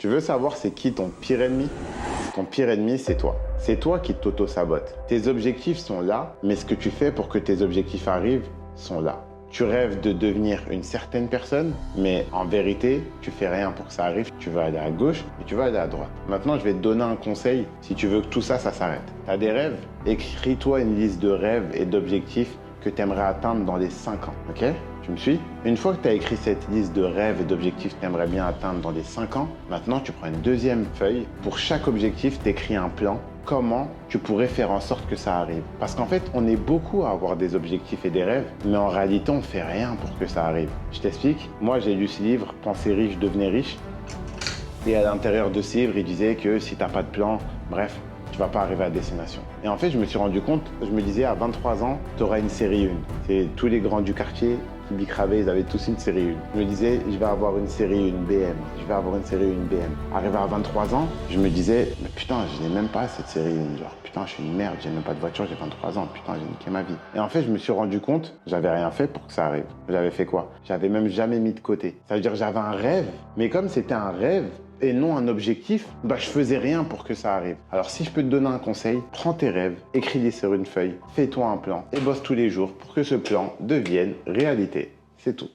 Tu veux savoir c'est qui ton pire ennemi? Ton pire ennemi, c'est toi. C'est toi qui t'auto-sabote. Tes objectifs sont là, mais ce que tu fais pour que tes objectifs arrivent sont là. Tu rêves de devenir une certaine personne, mais en vérité, tu fais rien pour que ça arrive. Tu vas aller à gauche et tu vas aller à droite. Maintenant, je vais te donner un conseil si tu veux que tout ça, ça s'arrête. Tu as des rêves? Écris-toi une liste de rêves et d'objectifs que tu aimerais atteindre dans les 5 ans, ok? Tu me suis? Une fois que tu as écrit cette liste de rêves et d'objectifs que tu aimerais bien atteindre dans les 5 ans, maintenant tu prends une deuxième feuille. Pour chaque objectif, tu écris un plan. Comment tu pourrais faire en sorte que ça arrive? Parce qu'en fait, on est beaucoup à avoir des objectifs et des rêves, mais en réalité, on ne fait rien pour que ça arrive. Je t'explique. Moi, j'ai lu ce livre, Pensez riche, devenez riche. Et à l'intérieur de ce livre, il disait que si tu n'as pas de plan, bref, tu vas pas arriver à destination. Et en fait, je me suis rendu compte, je me disais, à 23 ans, tu auras une série 1. C'est tous les grands du quartier qui bicravaient, ils avaient tous une série 1. Je me disais, je vais avoir une série 1 BM, je vais avoir une série 1 BM. Arrivé à 23 ans, je me disais, mais putain, je n'ai même pas cette série 1. Genre, putain, je suis une merde, j'ai même pas de voiture, j'ai 23 ans, putain, j'ai niqué ma vie. Et en fait, je me suis rendu compte, j'avais rien fait pour que ça arrive. J'avais fait quoi? J'avais même jamais mis de côté. Ça veut dire que j'avais un rêve, mais comme c'était un rêve, et non un objectif, bah je faisais rien pour que ça arrive. Alors si je peux te donner un conseil, prends tes rêves, écris-les sur une feuille, fais-toi un plan et bosse tous les jours pour que ce plan devienne réalité. C'est tout.